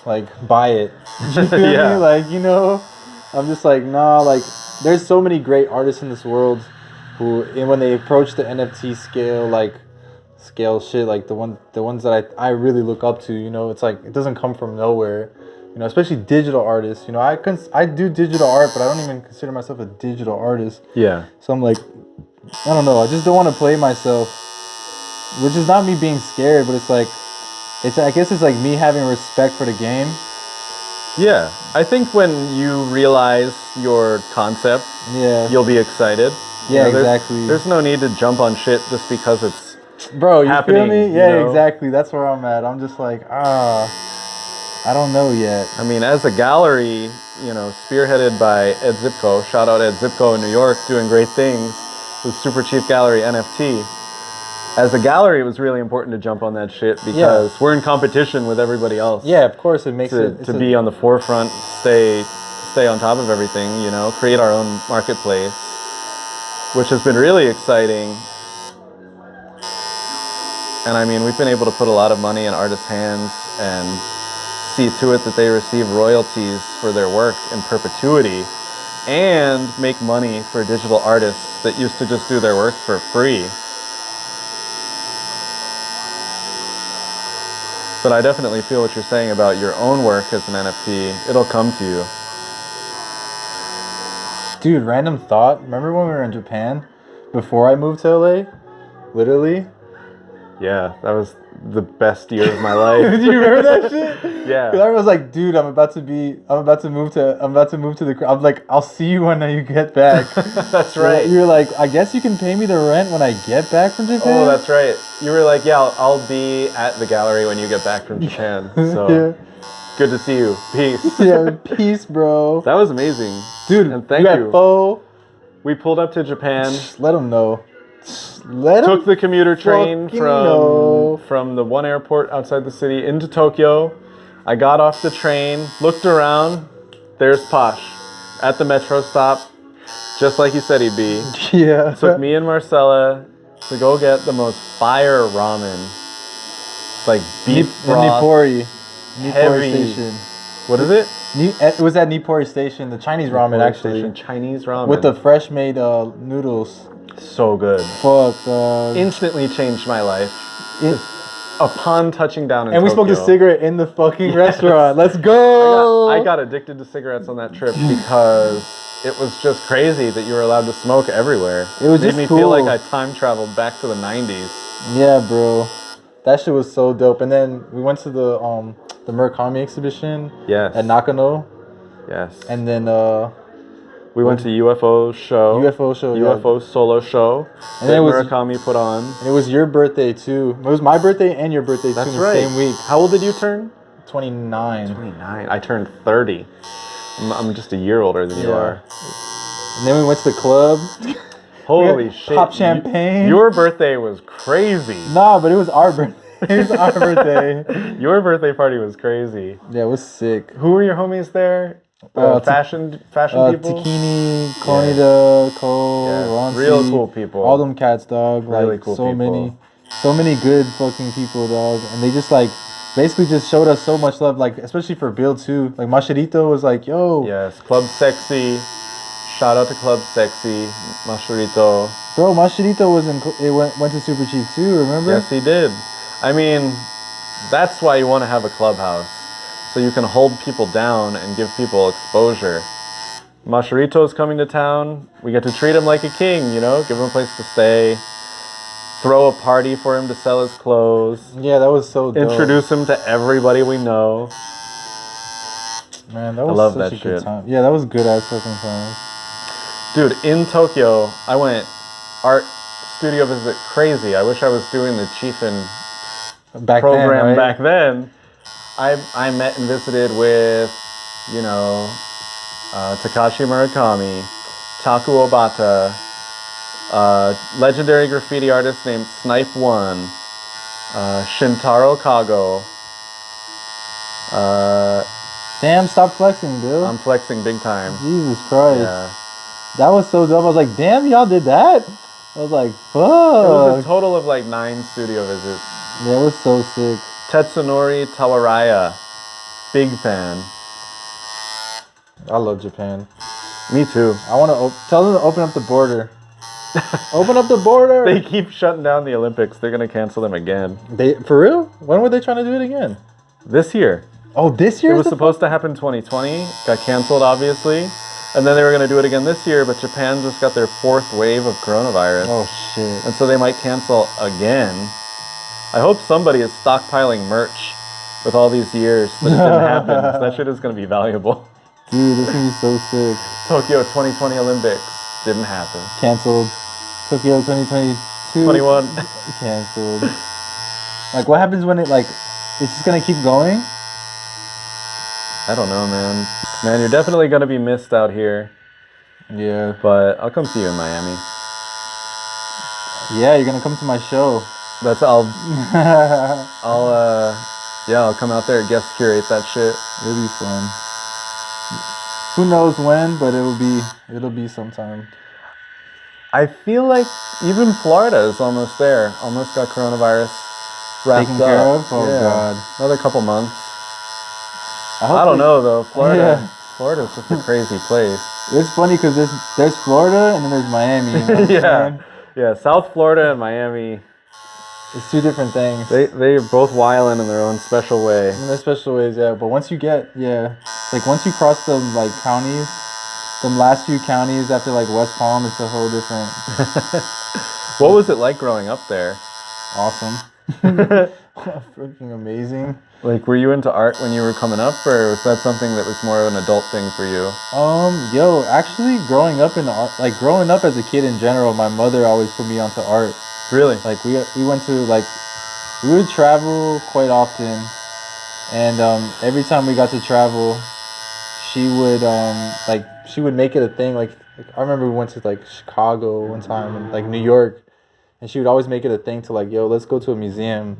like, buy it. You feel Yeah. me? Like, you know, I'm just like, nah, like, there's so many great artists in this world who, and when they approach the NFT scale shit, like the ones that I really look up to, you know, it's like, it doesn't come from nowhere, you know, especially digital artists, you know, I do digital art, but I don't even consider myself a digital artist. Yeah. So I'm like, I don't know, I just don't want to play myself, which is not me being scared, but it's like, I guess it's like me having respect for the game. Yeah. I think when you realize your concept, Yeah. you'll be excited. Yeah, You know, exactly. There's no need to jump on shit just because it's Bro, you happening, feel me? you Yeah, know? exactly. That's where I'm at. I'm just like, I don't know yet. I mean, as a gallery, you know, spearheaded by Ed Zipko, shout out Ed Zipko in New York, doing great things with Superchief Gallery NFT. As a gallery, it was really important to jump on that shit because we're in competition with everybody else. Yeah, of course, it makes it To be on the forefront, stay on top of everything, you know, create our own marketplace, which has been really exciting. And I mean, we've been able to put a lot of money in artists' hands and see to it that they receive royalties for their work in perpetuity and make money for digital artists that used to just do their work for free. But I definitely feel what you're saying about your own work as an NFT. It'll come to you. Dude, random thought. Remember when we were in Japan before I moved to LA? Literally. Yeah, that was the best year of my life. Do you remember that shit? Yeah. Because I was like, dude, I'm about to move to the. I'm like, I'll see you when you get back. That's right. You were like, I guess you can pay me the rent when I get back from Japan. Oh, that's right. You were like, yeah, I'll be at the gallery when you get back from Japan. So good to see you. Peace. Yeah, peace, bro. That was amazing, dude. And thank you. Faux. We pulled up to Japan. Let them know. Took the commuter train from the one airport outside the city into Tokyo. I got off the train, looked around. There's Posh at the metro stop, just like he said he'd be. Yeah. Took me and Marcella to go get the most fire ramen. It's like beef broth. Nippori Heavy. Station. What is it? It was at Nippori Station, the Chinese ramen Nippori actually. Station, Chinese ramen. With the fresh made noodles. So good. Fuck. Instantly changed my life. Upon touching down in and we Tokyo. smoked a cigarette in the fucking restaurant. Let's go. I got addicted to cigarettes on that trip because it was just crazy that you were allowed to smoke everywhere. It was made just me cool. feel like I time traveled back to the 90s. Yeah, bro. That shit was so dope. And then we went to the Murakami exhibition. Yes. At Nakano. Yes. And then we went to UFO show. UFO solo show. And that then Murakami put on. And it was your birthday too. It was my birthday and your birthday too. That's in right. the same week. How old did you turn? 29. 29. I turned 30. I'm just a year older than you are. And then we went to the club. Holy shit. Pop champagne. Your birthday was crazy. Nah, but it was our birthday. It was our birthday. Your birthday party was crazy. Yeah, it was sick. Who were your homies there? Fashion people? Takini, Konida, Cole, Ronci. Real cool people. All them cats, dog. Really like, cool so people. So many good fucking people, dog. And they just like, basically just showed us so much love, like, especially for Bill too. Like, Masharito was like, yo. Yes, Club Sexy. Shout out to Club Sexy, Masharito. Bro, Masharito went to Superchief too, remember? Yes, he did. I mean, that's why you want to have a clubhouse. so you can hold people down and give people exposure. Masharito's coming to town. We get to treat him like a king, you know, give him a place to stay, throw a party for him to sell his clothes. Yeah, that was so dope. Introduce him to everybody we know. Man, that was love such that a good shit. time. Yeah, that was good ass fucking time. Dude, in Tokyo, I went art studio visit crazy. I wish I was doing the CHIEFIN program back then. I met and visited with, you know, Takashi Murakami, Taku Obata, legendary graffiti artist named Snipe1, Shintaro Kago. Damn, stop flexing, dude. I'm flexing big time. Jesus Christ. Yeah. That was so dope. I was like, damn, y'all did that? I was like, fuck. It was a total of like 9 studio visits. Yeah, it was so sick. Tetsunori Tawaraya, big fan. I love Japan. Me too. I want to tell them to open up the border. Open up the border. They keep shutting down the Olympics. They're going to cancel them again. For real? When were they trying to do it again? This year. Oh, this year? It was supposed to happen 2020. Got canceled, obviously. And then they were going to do it again this year, but Japan just got their 4th wave of coronavirus. Oh, shit. And so they might cancel again. I hope somebody is stockpiling merch with all these years that didn't happen. That shit is going to be valuable. Dude, this is going to be so sick. Tokyo 2020 Olympics didn't happen. Canceled. Tokyo 2022. 21. Canceled. Like, what happens when it, like, it's just going to keep going? I don't know, man. Man, you're definitely going to be missed out here. Yeah. But I'll come see you in Miami. Yeah, you're going to come to my show. I'll come out there and guest curate that shit. It'll be fun. Who knows when, but it'll be sometime. I feel like even Florida is almost there. Almost got coronavirus wrapped Taken care up. of? Oh, yeah. God. Another couple months. I don't know, though. Florida's just a crazy place. It's funny because there's Florida and then there's Miami. You know what I'm saying? Yeah. South Florida and Miami. It's 2 different things. They're both wildin' in their own special way. In their special ways, yeah. But once you like once you cross them like counties, them last few counties after like West Palm, it's a whole different. What was it like growing up there? Awesome. Freaking amazing. Like, were you into art when you were coming up, or was that something that was more of an adult thing for you? Actually, growing up as a kid in general, my mother always put me onto art. Really? Like we went to we would travel quite often, and every time we got to travel, she would make it a thing. Like I remember we went to like Chicago one time and like New York, and she would always make it a thing to like, yo, let's go to a museum.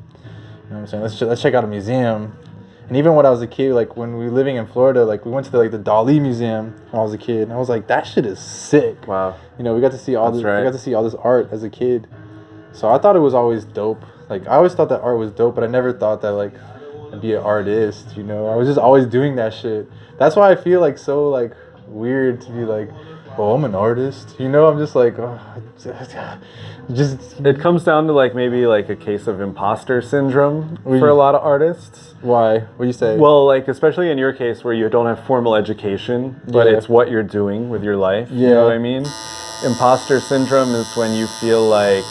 You know what I'm saying? Let's check out a museum. And even when I was a kid, like when we were living in Florida, like we went to the Dali Museum when I was a kid, and I was like, that shit is sick. Wow. You know, we got to see all We got to see all this art as a kid. So I thought it was always dope. Like I always thought that art was dope, but I never thought that like I'd be an artist. You know, I was just always doing that shit. That's why I feel like so like weird to be like, oh, I'm an artist. You know, I'm just like, oh, just. It comes down to like maybe like a case of imposter syndrome for a lot of artists. Why? What do you say? Well, like especially in your case where you don't have formal education, but it's what you're doing with your life. Yeah. You know what I mean? Imposter syndrome is when you feel like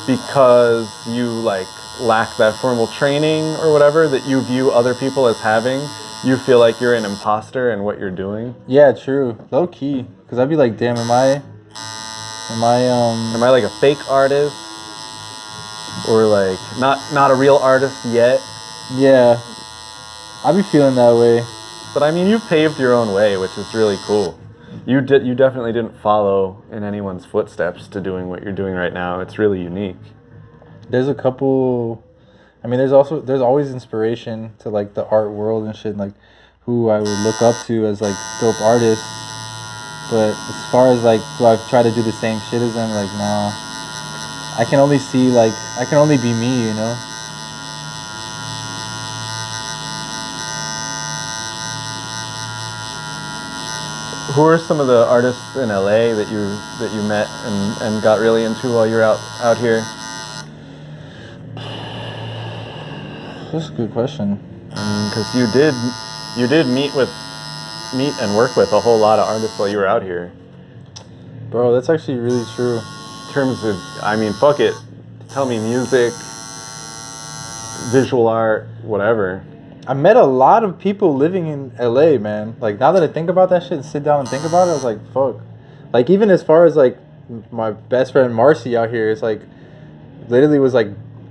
because you like lack that formal training or whatever that you view other people as having, you feel like you're an imposter in what you're doing. Yeah, true. Low key. Because I'd be like, damn, am I like a fake artist? Or like not a real artist yet? Yeah. I'd be feeling that way. But I mean, you've paved your own way, which is really cool. You definitely didn't follow in anyone's footsteps to doing what you're doing right now. It's really unique. There's a couple. I mean, there's always inspiration to like the art world and shit, like who I would look up to as like dope artists. But as far as like, do I try to do the same shit as them? Like, nah. I can only be me, you know. Who are some of the artists in LA that you met and got really into while you're out here? That's a good question. Because you did meet and work with a whole lot of artists while you were out here. Bro, that's actually really true. In terms of, I mean, fuck it. Tell me music, visual art, whatever. I met a lot of people living in LA, man. Like, now that I think about that shit and sit down and think about it, I was like, fuck. Like, even as far as, like, my best friend Marcy out here, it's like, literally was like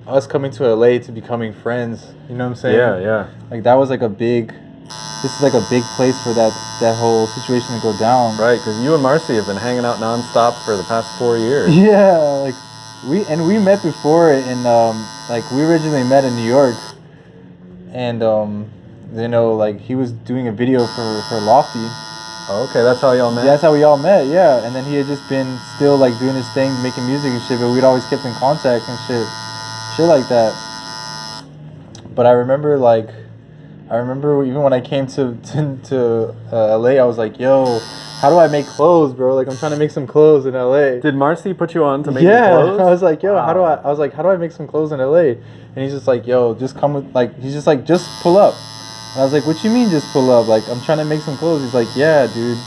us coming to LA to becoming friends. You know what I'm saying? Yeah, yeah. Like, that was like this is like a big place for that whole situation to go down. Right, because you and Marcy have been hanging out nonstop for the past 4 years. Yeah, like, we met before in, like, we originally met in New York. And, you know, like, he was doing a video for Lofty. Oh, okay, that's how y'all met? Yeah, that's how we all met, yeah. And then he had just been still, like, doing his thing, making music and shit, but we'd always kept in contact and shit like that. But I remember even when I came to LA, I was like, yo, how do I make clothes, bro? Like, I'm trying to make some clothes in LA. Did Marcy put you on to make Yeah, clothes? I was like, yo, wow. how do I make some clothes in LA? And he's just like, yo, just come with, like, he's just like, just pull up. And I was like, what you mean just pull up? Like, I'm trying to make some clothes. He's like, yeah, dude,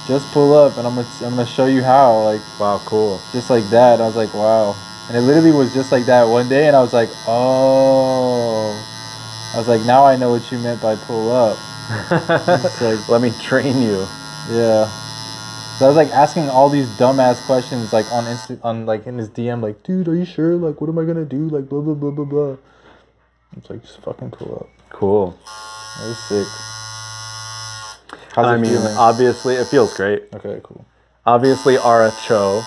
just pull up and I'm gonna show you how. Like, wow, cool. Just like that. I was like, wow. And it literally was just like that one day, and I was like, oh. I was like, now I know what you meant by pull up. It's like, let me train you. Yeah. So I was like asking all these dumbass questions, like on like in his DM, like, dude, are you sure? Like, what am I gonna do? Like, blah blah blah blah blah. It's like, just fucking pull up. Cool. That was sick. How's I it mean, feeling? Obviously, it feels great. Okay, cool. Obviously, Ara Cho.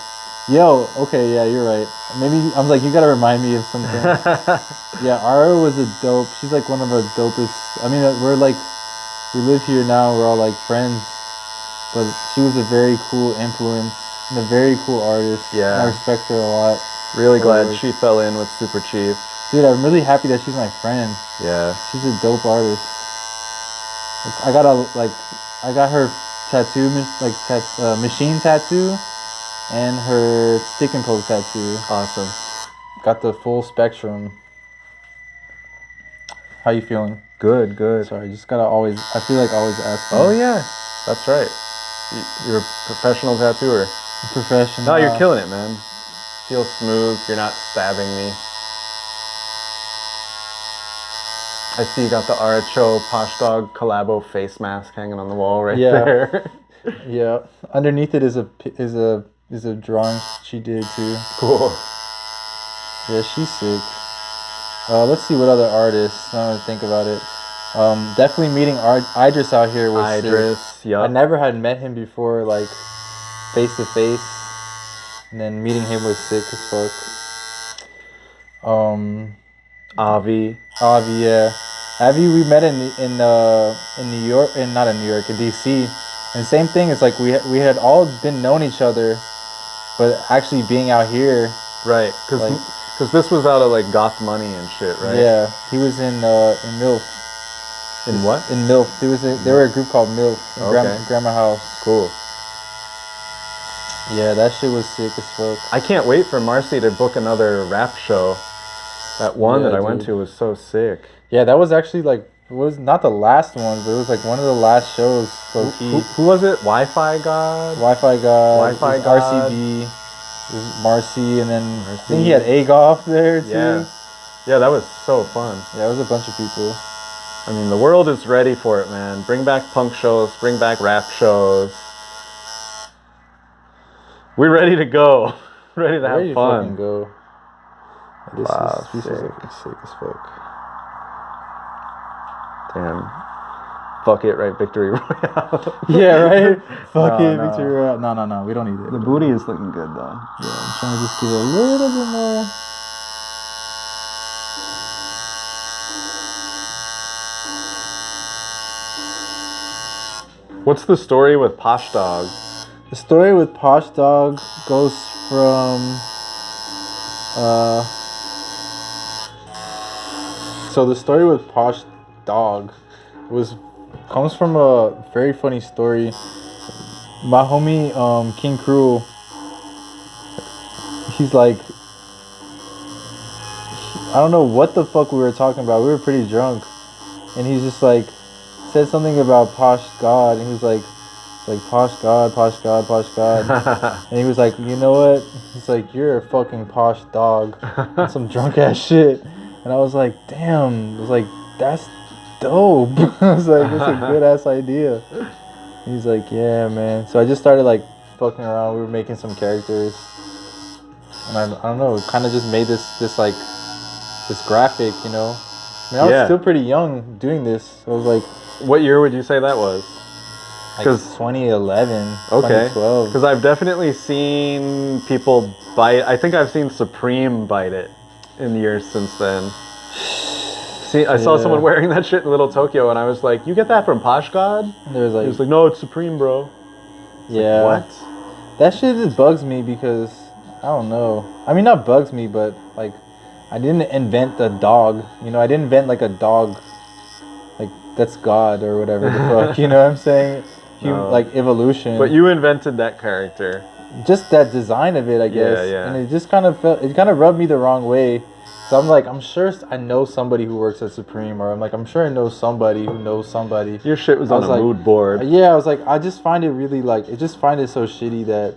Yo, okay, yeah, you're right. Maybe I'm like, you gotta remind me of something. Yeah, Ara was a dope. She's like one of the dopest. I mean, we live here now. We're all like friends. But she was a very cool influence and a very cool artist. Yeah. I respect her a lot. Really glad she fell in with Superchief. Dude, I'm really happy that she's my friend. Yeah. She's a dope artist. I got her tattoo, machine tattoo, and her stick and poke tattoo. Awesome. Got the full spectrum. How you feeling? Good, good. Sorry, just gotta always, I feel like always asking. Oh yeah, that's right. You're a professional tattooer. Professional. No, you're killing it, man. Feels smooth. You're not stabbing me. I see you got the Ara Cho Poshgod collabo face mask hanging on the wall right there. Yeah. Underneath it is a drawing she did too. Cool. Yeah, she's sick. Let's see what other artists. Now that I think about it. Definitely meeting Idris out here was sick. Yep. I never had met him before, like, face to face, and then meeting him was sick as fuck. Avi, yeah. Avi, we met in New York, not in New York, in DC, and same thing. It's like we had all been known each other, but actually being out here, right? Because this was out of like Goth Money and shit, right? Yeah, he was in MILF. In what? In MILF. They were a group called MILF. In Grandma House. Cool. Yeah, that shit was sick as fuck. I can't wait for Marcy to book another rap show. That one that I went to was so sick. Yeah, that was actually like, it was not the last one, but it was like one of the last shows. Who was it? Wi-Fi God? Wi-Fi God. Wi-Fi God. RCB. It was Marcy, and then I think he had Agoff there too. Yeah. Yeah, that was so fun. Yeah, it was a bunch of people. I mean, the world is ready for it, man. Bring back punk shows, bring back rap shows. We're ready to go. Ready to have fun. Fucking go. This is looking sick as fuck. Damn. Fuck it, right? Victory Royale. Yeah, right? Fuck it, Victory Royale. No. We don't need it. The booty is looking good, though. Yeah, I'm trying to just give it a little bit more. What's the story with Posh Dog? The story with Posh Dog goes from... So the story with Posh Dog comes from a very funny story. My homie King Cruel, he's like, I don't know what the fuck we were talking about. We were pretty drunk, and he's just like said something about Posh God, and he was like, it's like Posh God, Posh God, Posh God, and he was like, you know what? He's like, you're a fucking posh dog, and some drunk ass shit, and I was like, damn, I was like, that's dope. I was like, that's a good ass idea. And he's like, yeah, man. So I just started like fucking around. We were making some characters, and I don't know, kind of just made this like this graphic, you know. I mean, I was still pretty young doing this. So I was like, what year would you say that was? Like 2011, okay. 2012. Because I've definitely seen people bite. I think I've seen Supreme bite it in the years since then. See, I saw someone wearing that shit in Little Tokyo, and I was like, "You get that from Posh God?" And there was like, he was like, "No, it's Supreme, bro." Yeah. Like, what? That shit just bugs me because I don't know. I mean, not bugs me, but like, I didn't invent a dog. You know, I didn't invent like a dog. Like that's God or whatever the fuck. You know what I'm saying? No. Like evolution. But you invented that character. Just that design of it, I guess. Yeah. And it just kind of rubbed me the wrong way. So I'm like, I'm sure I know somebody who works at Supreme, or I'm sure I know somebody who knows somebody. Your shit was on a mood board. Yeah, I was like, I just find it really just find it so shitty that,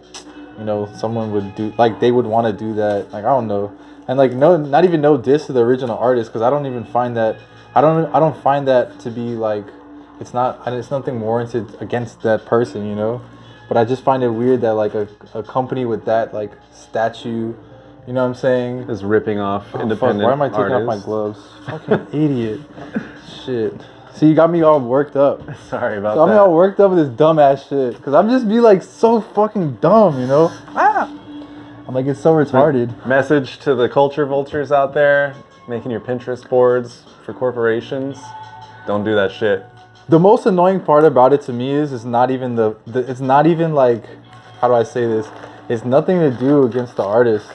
you know, someone would do, like, they would want to do that. Like, I don't know. And like, no, not even no diss to the original artist, because I don't even find that, I don't find that to be like, it's nothing warranted against that person, you know? But I just find it weird that like a company with that like statue, you know what I'm saying, is ripping off independent fuck, why am I taking artists? off my gloves? Fucking idiot. Shit. See, you got me all worked up. Sorry about that. Got me all worked up with this dumbass shit. Because I'm just be like so fucking dumb, you know? I'm like, it's so retarded. Message to the culture vultures out there, making your Pinterest boards for corporations. Don't do that shit. The most annoying part about it to me is it's not even it's not even like, how do I say this? It's nothing to do against the artist.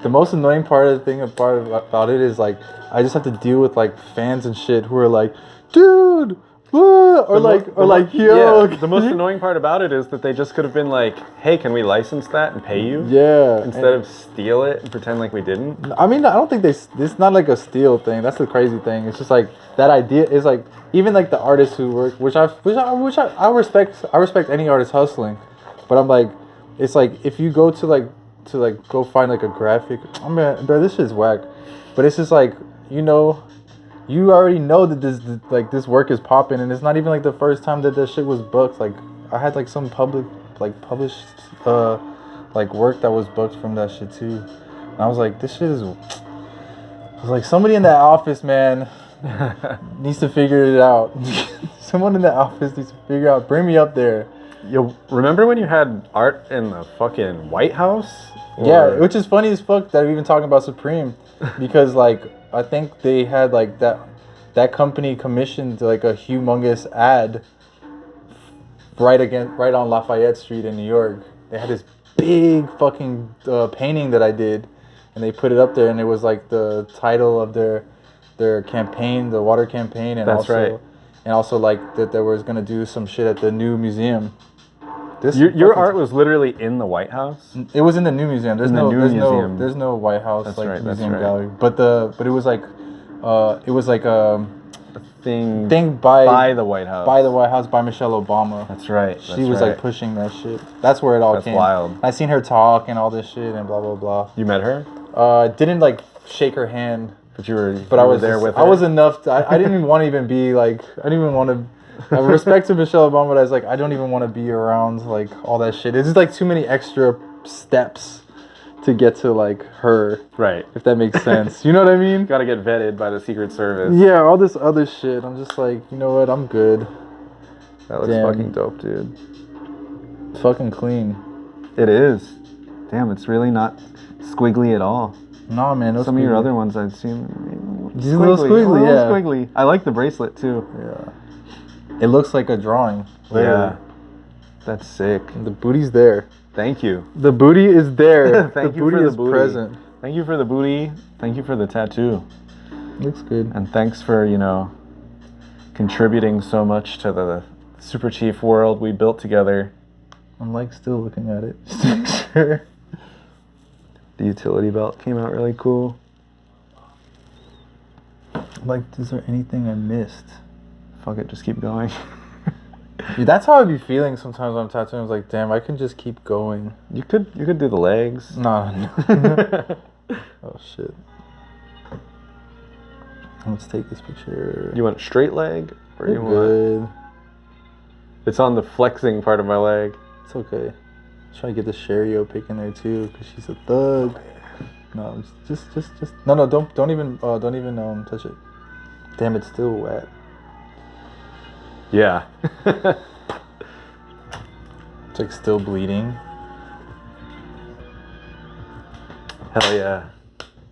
The most annoying part about it is like, I just have to deal with like fans and shit who are like, dude, what? Or yo. Yeah, the most annoying part about it is that they just could have been like, hey, can we license that and pay you? Yeah. Instead of steal it and pretend like we didn't. I mean, I don't think it's not like a steal thing. That's the crazy thing. It's just like that idea is like, even like the artists who work, which I respect any artist hustling, but I'm like, it's like if you go to go find like a graphic, I mean, bro, this shit's whack. But it's just like, you know, you already know that this work is popping, and it's not even like the first time that shit was booked. Like I had like some published like work that was booked from that shit too. And I was like, this shit is. I was like, somebody in that office, man, needs to figure it out. Someone in that office needs to figure out. Bring me up there. Yo, remember when you had art in the fucking White House? Yeah, which is funny as fuck that we're even talking about Supreme, because like I think they had like that company commissioned like a humongous ad right on Lafayette Street in New York. They had this big fucking painting that I did, and they put it up there, and it was like the title of their campaign, the water campaign, and also like that they was gonna do some shit at the new museum. Your art was literally in the White House? It was in the new museum. There's no White House museum gallery. But it was like a thing by the White House. By the White House, by Michelle Obama. That's right. She was like pushing that shit. That's where it all came. That's wild. I seen her talk and all this shit and blah blah blah. You met her? Didn't like shake her hand. But I was there with her. I was enough. I didn't even want to even be like. I didn't even want to. Respect to Michelle Obama, but I was like, I don't even want to be around like all that shit. It's just like too many extra steps to get to like her. Right. If that makes sense. You know what I mean? Gotta get vetted by the Secret Service. Yeah, all this other shit. I'm just like, you know what? I'm good. That looks fucking dope, dude. It's fucking clean. It is. Damn, it's really not squiggly at all. Nah, man. Some of your other ones I've seen. Just a little squiggly, yeah. Squiggly. I like the bracelet too. Yeah. It looks like a drawing. Literally. Yeah. That's sick. And the booty's there. Thank you. The booty is there. Thank the you booty for the is booty. Present. Thank you for the booty. Thank you for the tattoo. Looks good. And thanks for, you know, contributing so much to the Superchief world we built together. I'm like still looking at it. Just to make sure. The utility belt came out really cool. Like, is there anything I missed? fuck it, just keep going. Yeah, that's how I be feeling sometimes when I'm tattooing. I was like, damn, I can just keep going. You could do the legs. No. Oh shit. Let's take this picture. You want straight leg, or you good? want? It's on the flexing part of my leg. It's okay. Try to get the Sherio pic in there too, cause she's a thug. No, just. No, don't even touch it. Damn, it's still wet. Yeah. It's like still bleeding. Hell yeah.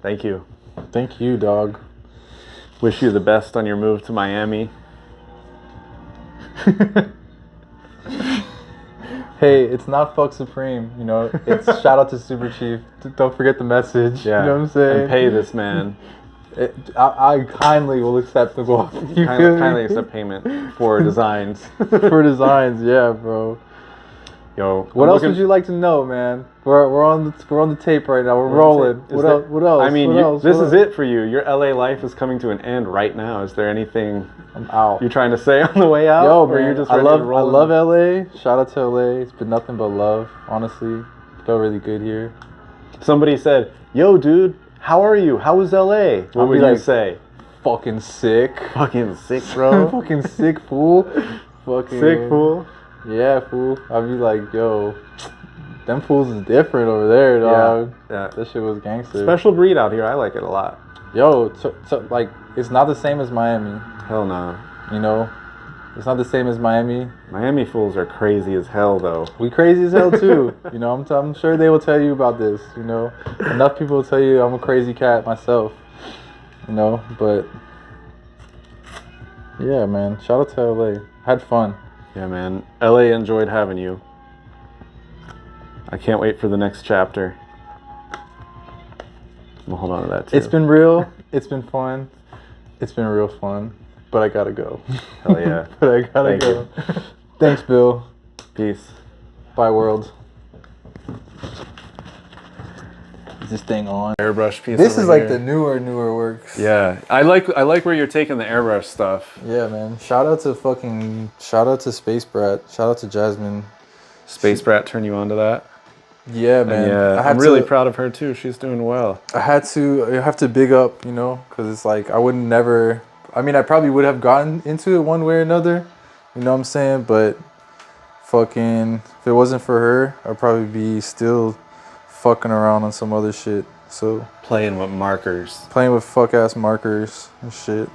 Thank you. Thank you, dog. Wish you the best on your move to Miami. Hey, it's not fuck supreme, you know. It's shout out to Superchief. Don't forget the message. Yeah. You know what I'm saying? And pay this man. I kindly will accept the goal. Kindly accept payment for designs. For designs, yeah, bro. Yo, what else would you like to know, man? We're on the tape right now. We're rolling. What else? I mean, this is it for you. Your LA life is coming to an end right now. Is there anything I'm out. you're trying to say on the way out? Yo, or man, you're just I ready to roll love LA. Shout out to LA. It's been nothing but love, honestly. Felt really good here. Somebody said, "Yo, dude, how are you? How was LA?" What would you say? Fucking sick. Fucking sick, bro. Fucking sick, fool. Fucking sick, fool. Yeah, fool. I'd be like, yo, them fools is different over there, dog. Yeah. That shit was gangster. Special breed out here. I like it a lot. Yo, so like, it's not the same as Miami. Hell no. You know? It's not the same as Miami. Miami fools are crazy as hell, though. We crazy as hell, too. You know, I'm sure they will tell you about this, you know? Enough people will tell you I'm a crazy cat myself. You know, but... yeah, man. Shout out to LA. Had fun. Yeah, man. LA enjoyed having you. I can't wait for the next chapter. We'll hold on to that, too. It's been real. It's been fun. It's been real fun. But I gotta go. Hell yeah. But I gotta go. Thanks, Bill. Peace. Bye, world. Is this thing on? Airbrush piece. This is like here. the newer works. Yeah, I like where you're taking the airbrush stuff. Yeah, man. Shout out to Space Brat. Shout out to Jasmine. Space Brat turned you on to that? Yeah, man. And yeah, I'm really proud of her too. She's doing well. I have to big up, you know, because it's like I probably would have gotten into it one way or another, you know what I'm saying? But fucking, if it wasn't for her, I'd probably be still fucking around on some other shit. So Playing with markers. Playing with fuck ass markers and shit.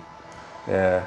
Yeah.